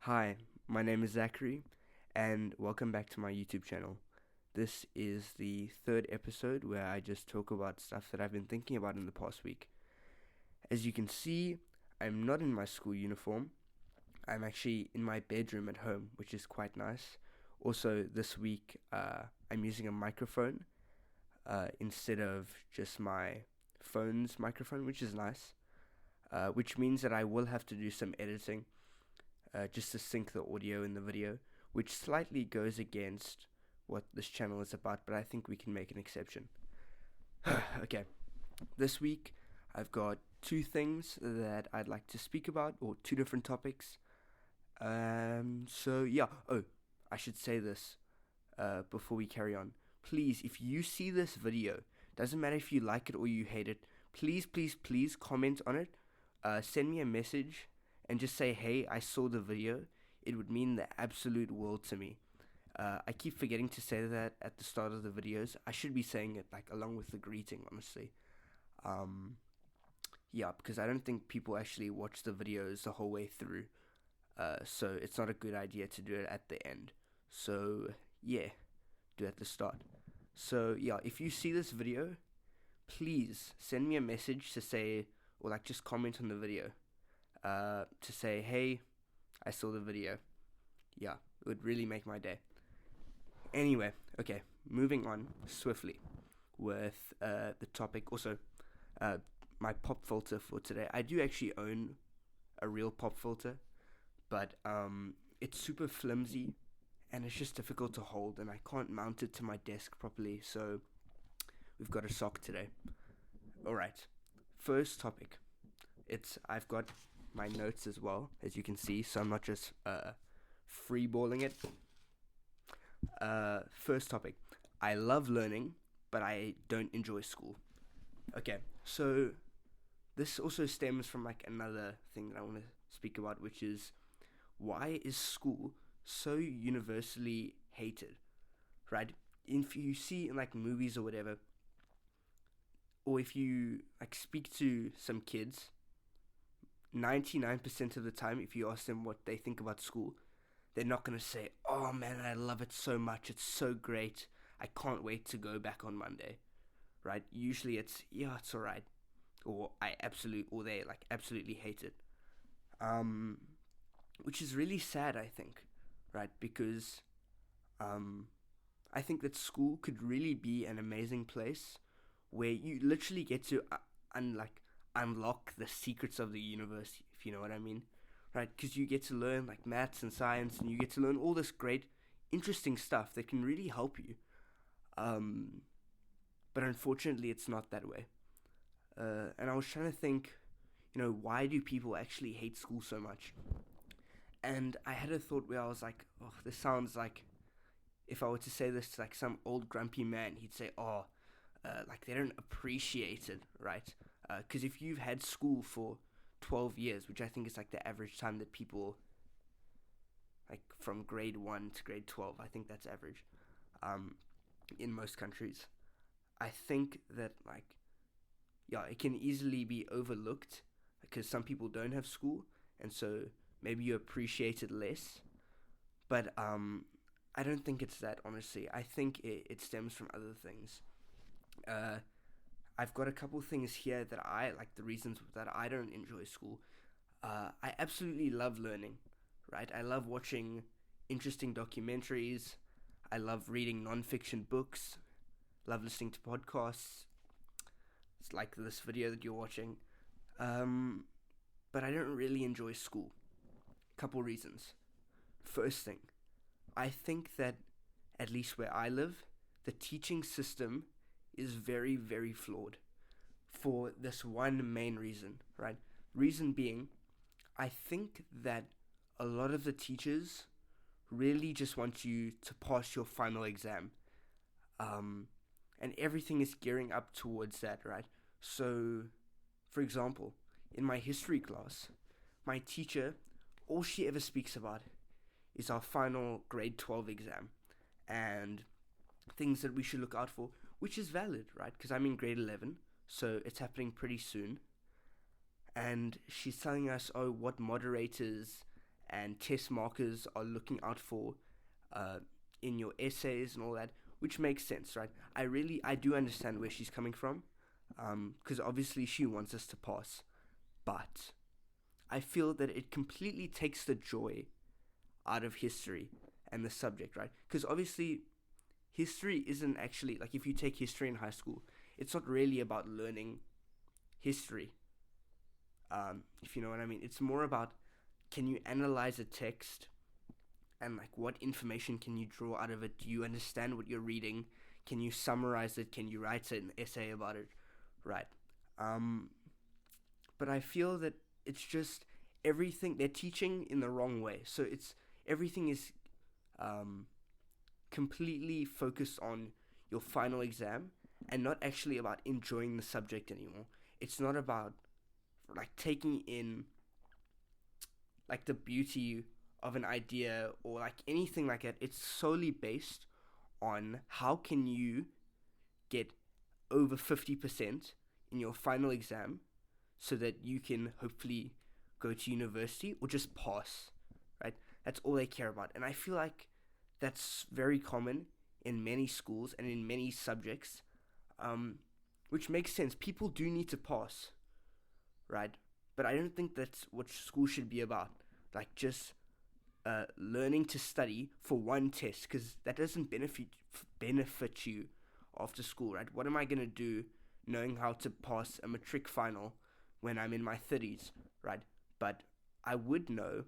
Hi, my name is Zachary, and welcome back to my YouTube channel. This is the third episode where I just talk about stuff that I've been thinking about in the past week. As you can see, I'm not in my school uniform. I'm actually in my bedroom at home, which is quite nice. Also, this week, I'm using a microphone instead of just my phone's microphone, which is nice. Which means that I will have to do some editing just to sync the audio in the video, which slightly goes against what this channel is about, but I think we can make an exception. Okay, this week I've got two things that I'd like to speak about, or two different topics. Oh, I should say this before we carry on. Please, if you see this video, doesn't matter if you like it or you hate it, please comment on it. Send me a message and just say, hey, I saw the video. It would mean the absolute world to me. I keep forgetting to say that at the start of the videos. I should be saying it like along with the greeting, honestly. Yeah, because I don't think people actually watch the videos the whole way through. So it's not a good idea to do it at the end. So yeah, do it at the start. So yeah, if you see this video, please send me a message to say, or like just comment on the video. To say, hey, I saw the video. Yeah, it would really make my day. Anyway, okay, moving on swiftly with the topic. Also, my pop filter for today. I do actually own a real pop filter, but it's super flimsy and it's just difficult to hold, and I can't mount it to my desk properly, so we've got a sock today. Alright, first topic. I've got my notes as well, as you can see, so I'm not just freeballing it. First topic. I love learning, but I don't enjoy school. Okay, so this also stems from like another thing that I want to speak about, which is, why is school so universally hated, right? If you see in like movies or whatever, or if you like speak to some kids, 99% of the time, if you ask them what they think about school, they're not going to say, oh man, I love it so much, it's so great, I can't wait to go back on Monday, right? Usually it's, yeah, it's alright, or they like absolutely hate it. Which is really sad, I think, right? Because I think that school could really be an amazing place where you literally get to unlock the secrets of the universe, if you know what I mean, right? Because you get to learn like maths and science, and you get to learn all this great, interesting stuff that can really help you. But unfortunately, it's not that way. And I was trying to think, why do people actually hate school so much? And I had a thought where I was like, oh, this sounds like, if I were to say this to like some old grumpy man, he'd say, oh, like they don't appreciate it, right? Because if you've had school for 12 years, which I think is like the average time that people, like from grade 1 to grade 12, I think that's average in most countries. I think that like, yeah, it can easily be overlooked because some people don't have school, and so maybe you appreciate it less. But I don't think it's that, honestly. I think it stems from other things. I've got a couple things here that I like, the reasons that I don't enjoy school. I absolutely love learning, right? I love watching interesting documentaries. I love reading non-fiction books. Love listening to podcasts. It's like this video that you're watching. But I don't really enjoy school. Couple reasons. First thing, I think that, at least where I live, the teaching system is very, very flawed for this one main reason, right? Reason being, I think that a lot of the teachers really just want you to pass your final exam. And everything is gearing up towards that, right? So, for example, in my history class, my teacher, all she ever speaks about is our final grade 12 exam and things that we should look out for, which is valid, right? Because I'm in grade 11, so it's happening pretty soon. And she's telling us, oh, what moderators and test markers are looking out for uh, in your essays and all that, which makes sense, right? I do understand where she's coming from, because obviously she wants us to pass, but I feel that it completely takes the joy out of history and the subject, right? Because obviously history isn't actually, like, if you take history in high school, it's not really about learning history, if you know what I mean. It's more about, can you analyze a text, and like what information can you draw out of it? Do you understand what you're reading? Can you summarize it? Can you write an essay about it? Right. But I feel that it's just everything they're teaching in the wrong way. So it's everything is completely focused on your final exam and not actually about enjoying the subject anymore. It's not about like taking in like the beauty of an idea or like anything like that. It's solely based on how can you get over 50% in your final exam so that you can hopefully go to university or just pass, right? That's all they care about. And I feel like that's very common in many schools and in many subjects, which makes sense. People do need to pass, right? But I don't think that's what school should be about. Like just learning to study for one test, because that doesn't benefit you after school, right? What am I gonna do knowing how to pass a matric final when I'm in my 30s, right? But I would know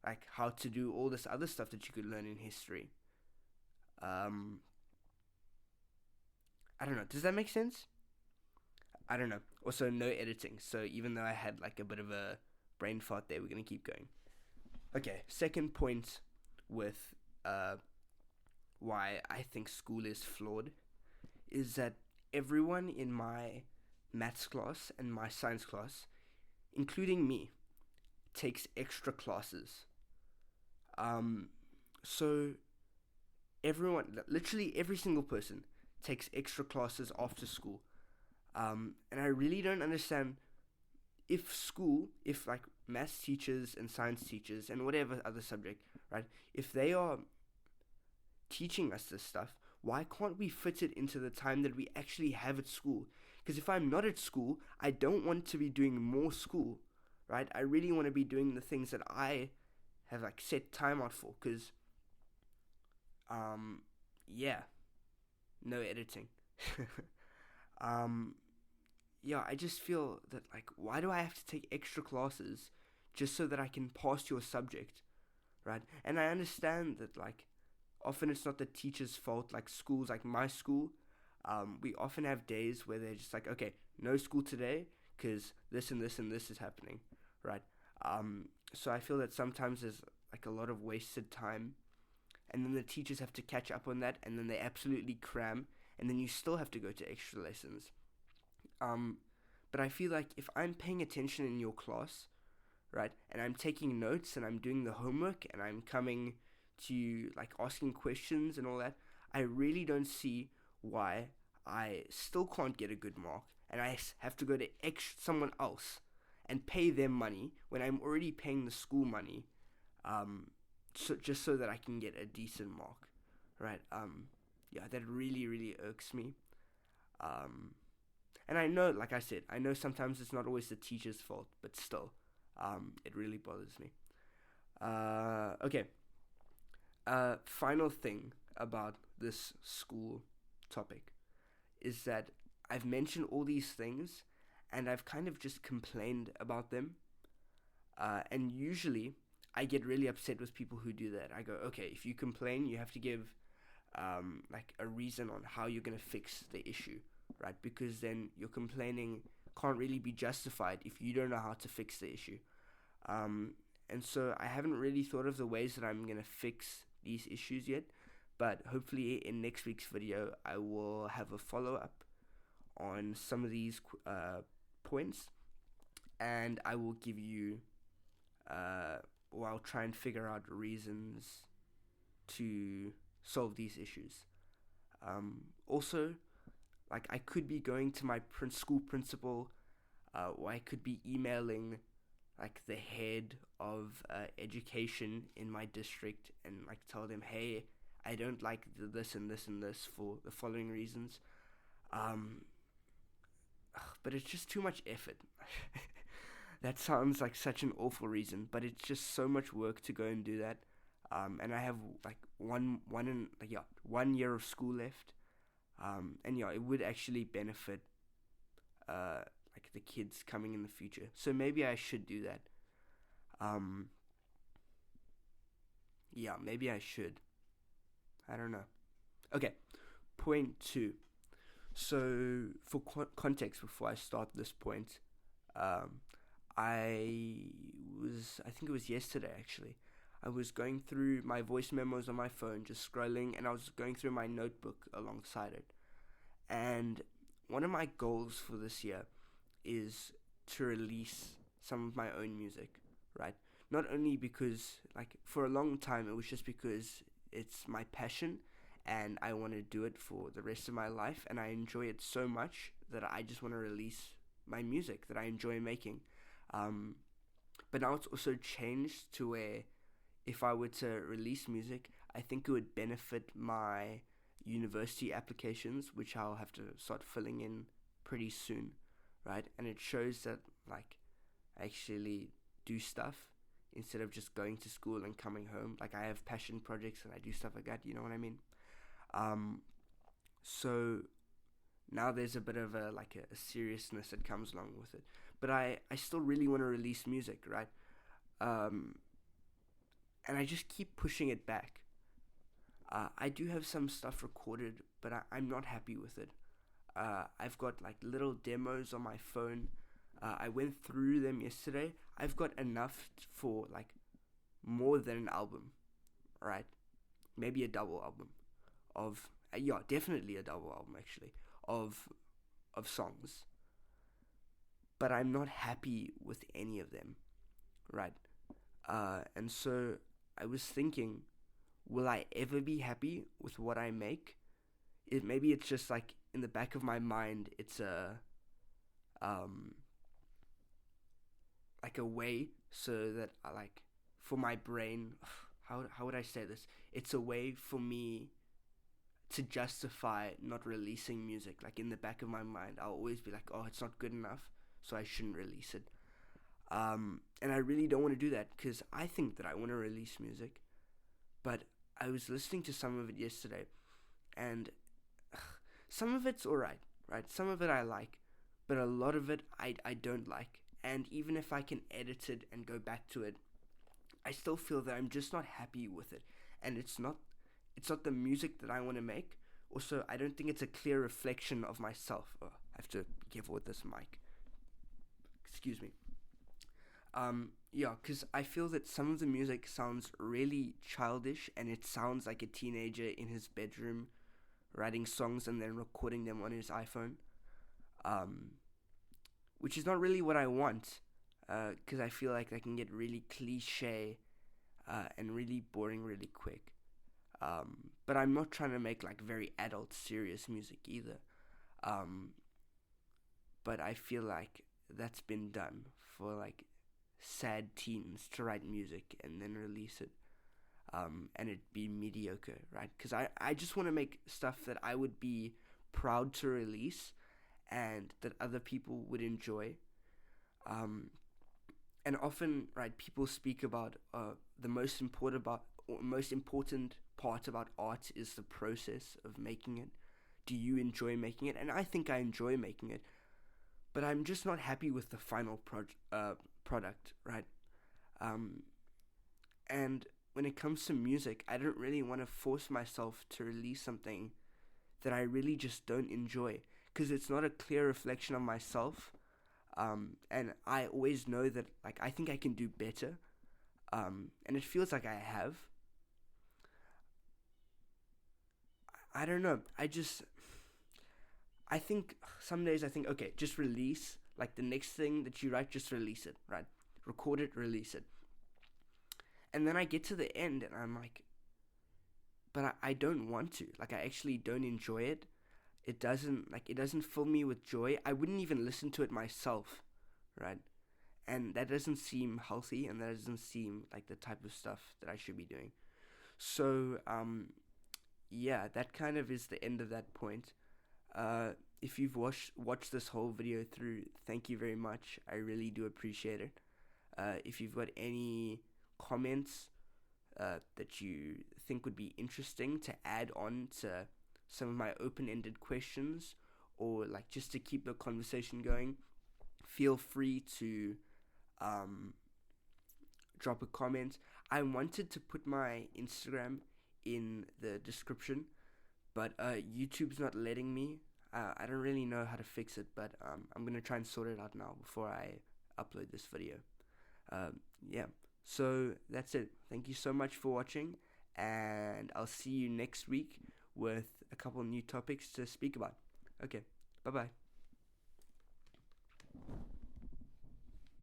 like how to do all this other stuff that you could learn in history. I don't know. Does that make sense? I don't know. Also, no editing. So even though I had like a bit of a brain fart there, we're gonna keep going. Okay, second point with why I think school is flawed is that everyone in my maths class and my science class, including me, takes extra classes. So everyone, literally every single person, takes extra classes after school. And I really don't understand if like maths teachers and science teachers and whatever other subject, right, if they are teaching us this stuff, why can't we fit it into the time that we actually have at school? Because if I'm not at school, I don't want to be doing more school, right? I really want to be doing the things that I have like set time out for. Because, yeah, no editing. Yeah, I just feel that like, why do I have to take extra classes just so that I can pass your subject, right? And I understand that like often it's not the teacher's fault. Like schools, like my school, we often have days where they're just like, okay, no school today because this and this and this is happening, right? So I feel that sometimes there's like a lot of wasted time, and then the teachers have to catch up on that, and then they absolutely cram, and then you still have to go to extra lessons. But I feel like if I'm paying attention in your class, right, and I'm taking notes and I'm doing the homework and I'm coming to like asking questions and all that, I really don't see why I still can't get a good mark and I have to go to someone else and pay them money when I'm already paying the school money, so just so that I can get a decent mark, right? Yeah, that really really irks me. And I know, like I said, I know sometimes it's not always the teacher's fault, but still, it really bothers me. Okay. Final thing about this school topic is that I've mentioned all these things and I've kind of just complained about them. And usually I get really upset with people who do that. I go, okay, if you complain, you have to give like a reason on how you're going to fix the issue, right? Because then your complaining can't really be justified if you don't know how to fix the issue. And so I haven't really thought of the ways that I'm going to fix these issues yet, but hopefully in next week's video I will have a follow-up on some of these points, and I will give you or I'll try and figure out reasons to solve these issues. Also, like I could be going to my school principal, or I could be emailing like the head of education in my district and like tell them, hey, I don't like this and this and this for the following reasons. Um, but it's just too much effort. That sounds like such an awful reason, but it's just so much work to go and do that. And I have like one year of school left. And yeah, it would actually benefit like the kids coming in the future. So maybe I should do that. Um, yeah, maybe I should. I don't know. Okay, point two. So for context, before I start this point, um, I think it was yesterday actually. I was going through my voice memos on my phone, just scrolling, and I was going through my notebook alongside it. And one of my goals for this year is to release some of my own music, right? Not only because, like, for a long time it was just because it's my passion and I want to do it for the rest of my life, and I enjoy it so much that I just want to release my music that I enjoy making. Um, but now it's also changed to where if I were to release music, I think it would benefit my university applications, which I'll have to start filling in pretty soon, right? And it shows that like I actually do stuff instead of just going to school and coming home. Like I have passion projects and I do stuff like that. You know what I mean? Um, so now there's a bit of a seriousness that comes along with it. But I still really want to release music, right? Um, and I just keep pushing it back. I do have some stuff recorded, but I'm not happy with it. I've got like little demos on my phone. I went through them yesterday. I've got enough for like more than an album, right? Maybe a double album of yeah, definitely a double album actually of songs. But I'm not happy with any of them, right? And so I was thinking, will I ever be happy with what I make? Maybe it's just like in the back of my mind, it's a um like a way so that I like for my brain. How would I say this? It's a way for me to justify not releasing music. Like in the back of my mind, I'll always be like, oh, it's not good enough, so I shouldn't release it. And I really don't want to do that because I think that I want to release music, but I was listening to some of it yesterday, and some of it's alright, right? Some of it I like, but a lot of it I don't like. And even if I can edit it and go back to it, I still feel that I'm just not happy with it. And it's not the music that I want to make. Also, I don't think it's a clear reflection of myself. Oh, I have to be careful with this mic. Excuse me. Yeah, because I feel that some of the music sounds really childish, and it sounds like a teenager in his bedroom writing songs and then recording them on his iPhone. Which is not really what I want, because I feel like that can get really cliche and really boring really quick. But I'm not trying to make like very adult, serious music either. But I feel like that's been done for like sad teens to write music and then release it. And it be mediocre, right? Because I just want to make stuff that I would be proud to release and that other people would enjoy. And often, right, people speak about the most important part about art is the process of making it. Do you enjoy making it? And I think I enjoy making it, but I'm just not happy with the final product, right? And when it comes to music, I don't really want to force myself to release something that I really just don't enjoy, because it's not a clear reflection of myself. And I always know that like I think I can do better. And it feels like I have. I don't know. I think some days I think, okay, just release like the next thing that you write, just release it, right? Record it, release it. And then I get to the end and I'm like, but I don't want to. Like I actually don't enjoy it. It doesn't fill me with joy. I wouldn't even listen to it myself, right? and that doesn't seem healthy, and that doesn't seem like the type of stuff that I should be doing. So yeah, that kind of is the end of that point. If you've watched this whole video through, thank you very much. I really do appreciate it. If you've got any comments that you think would be interesting to add on to some of my open-ended questions, or like just to keep the conversation going, feel free to drop a comment. I wanted to put my Instagram in the description, but YouTube's not letting me. I don't really know how to fix it, but I'm gonna try and sort it out now before I upload this video. Yeah, so that's it. Thank you so much for watching, and I'll see you next week with a couple new topics to speak about. Okay, bye bye.